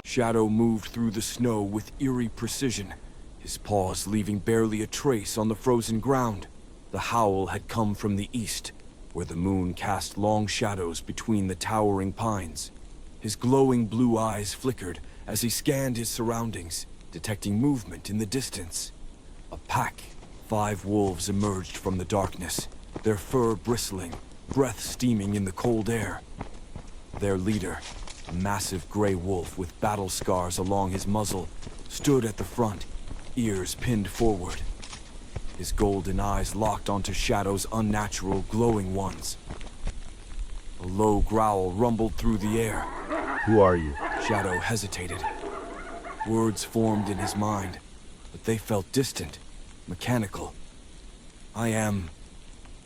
Shadow moved through the snow with eerie precision, his paws leaving barely a trace on the frozen ground. The howl had come from the east, where the moon cast long shadows between the towering pines. His glowing blue eyes flickered as he scanned his surroundings, detecting movement in the distance. A pack. 5 wolves emerged from the darkness, their fur bristling, breath steaming in the cold air. Their leader, a massive gray wolf with battle scars along his muzzle, stood at the front, ears pinned forward. His golden eyes locked onto Shadow's unnatural, glowing ones. A low growl rumbled through the air. Who are you? Shadow hesitated. Words formed in his mind, but they felt distant, mechanical. I am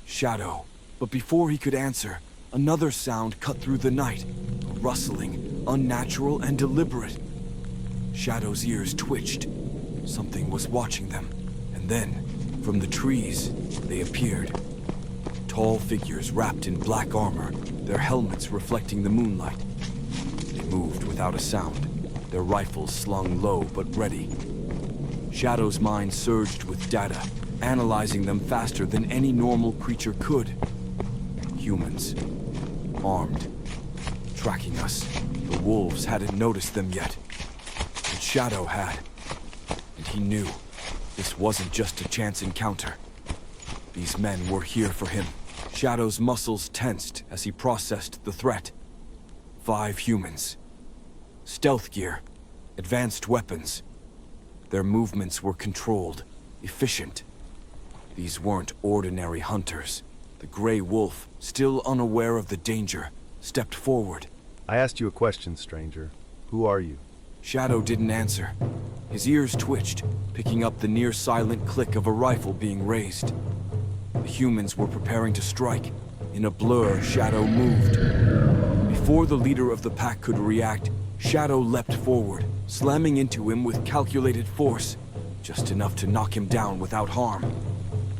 Shadow. But before he could answer, another sound cut through the night, a rustling, unnatural and deliberate. Shadow's ears twitched. Something was watching them, and then, from the trees, they appeared. Tall figures wrapped in black armor, their helmets reflecting the moonlight. They moved without a sound, their rifles slung low but ready. Shadow's mind surged with data, analyzing them faster than any normal creature could. Humans. Armed. Tracking us. The wolves hadn't noticed them yet. But Shadow had. And he knew this wasn't just a chance encounter. These men were here for him. Shadow's muscles tensed as he processed the threat. 5 humans. Stealth gear. Advanced weapons. Their movements were controlled, efficient. These weren't ordinary hunters. The gray wolf, still unaware of the danger, stepped forward. I asked you a question, stranger. Who are you? Shadow didn't answer. His ears twitched, picking up the near-silent click of a rifle being raised. The humans were preparing to strike. In a blur, Shadow moved. Before the leader of the pack could react, Shadow leapt forward, slamming into him with calculated force, just enough to knock him down without harm.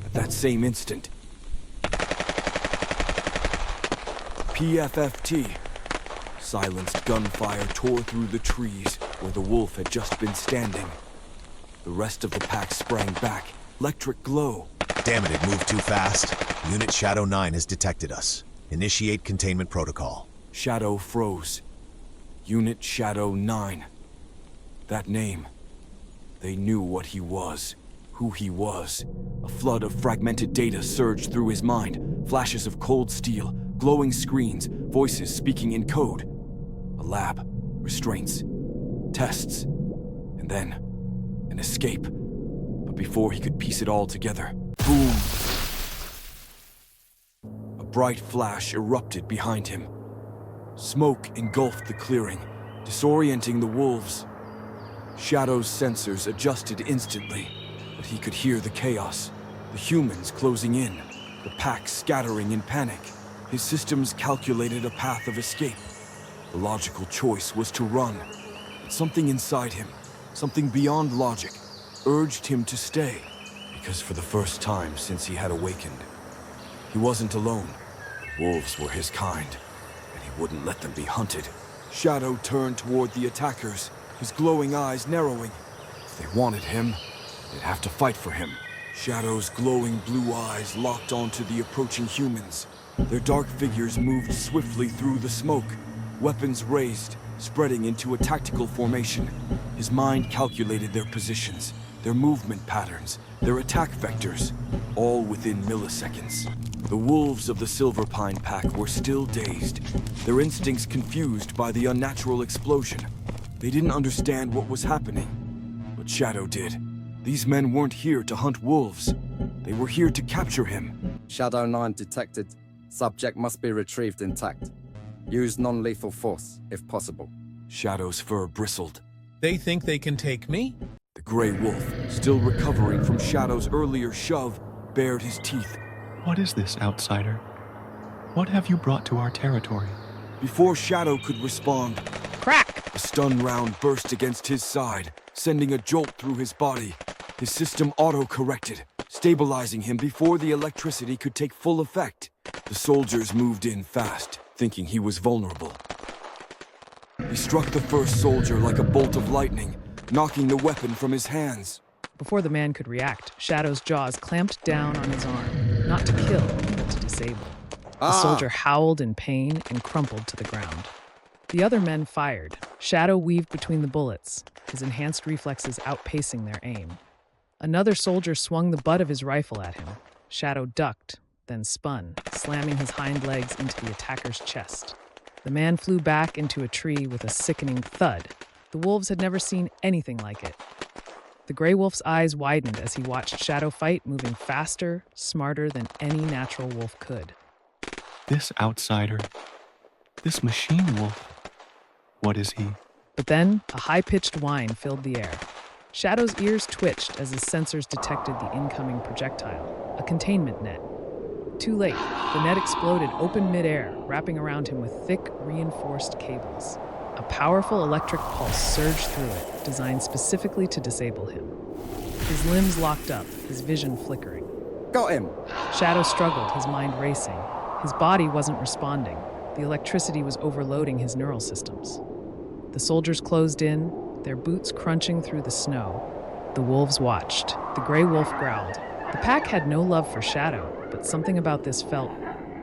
At that same instant, PFFT. Silenced gunfire tore through the trees where the wolf had just been standing. The rest of the pack sprang back, electric glow. Damn it moved too fast. Unit Shadow 9 has detected us. Initiate containment protocol. Shadow froze. Unit Shadow 9. That name. They knew what he was, who he was. A flood of fragmented data surged through his mind. Flashes of cold steel, glowing screens, voices speaking in code. A lab, restraints, tests, and then an escape. But before he could piece it all together, boom! A bright flash erupted behind him. Smoke engulfed the clearing, disorienting the wolves. Shadow's sensors adjusted instantly, but he could hear the chaos. The humans closing in, the pack scattering in panic. His systems calculated a path of escape. The logical choice was to run. But something inside him, something beyond logic, urged him to stay. Because for the first time since he had awakened, he wasn't alone. Wolves were his kind, and he wouldn't let them be hunted. Shadow turned toward the attackers, his glowing eyes narrowing. If they wanted him, they'd have to fight for him. Shadow's glowing blue eyes locked onto the approaching humans. Their dark figures moved swiftly through the smoke, weapons raised, spreading into a tactical formation. His mind calculated their positions, their movement patterns, their attack vectors, all within milliseconds. The wolves of the Silver Pine Pack were still dazed, their instincts confused by the unnatural explosion. They didn't understand what was happening, but Shadow did. These men weren't here to hunt wolves. They were here to capture him. Shadow 9 detected. Subject must be retrieved intact. Use non-lethal force, if possible. Shadow's fur bristled. They think they can take me? The gray wolf, still recovering from Shadow's earlier shove, bared his teeth. What is this, outsider? What have you brought to our territory? Before Shadow could respond, Crack! a stun round burst against his side, sending a jolt through his body. His system auto-corrected, stabilizing him before the electricity could take full effect. The soldiers moved in fast, thinking he was vulnerable. He struck the first soldier like a bolt of lightning, knocking the weapon from his hands. Before the man could react, Shadow's jaws clamped down on his arm, not to kill, but to disable. The soldier howled in pain and crumpled to the ground. The other men fired. Shadow weaved between the bullets, his enhanced reflexes outpacing their aim. Another soldier swung the butt of his rifle at him. Shadow ducked, then spun, slamming his hind legs into the attacker's chest. The man flew back into a tree with a sickening thud. The wolves had never seen anything like it. The gray wolf's eyes widened as he watched Shadow fight, moving faster, smarter than any natural wolf could. This outsider, this machine wolf, what is he? But then, a high-pitched whine filled the air. Shadow's ears twitched as his sensors detected the incoming projectile, a containment net. Too late, the net exploded open midair, wrapping around him with thick, reinforced cables. A powerful electric pulse surged through it, designed specifically to disable him. His limbs locked up, his vision flickering. Got him! Shadow struggled, his mind racing. His body wasn't responding. The electricity was overloading his neural systems. The soldiers closed in, their boots crunching through the snow. The wolves watched. The gray wolf growled. The pack had no love for Shadow, but something about this felt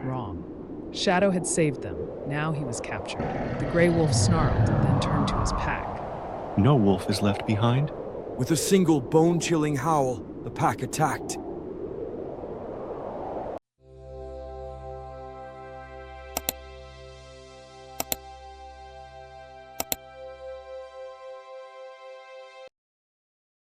wrong. Shadow had saved them. Now he was captured. The gray wolf snarled, then turned to his pack. No wolf is left behind. With a single bone-chilling howl, the pack attacked.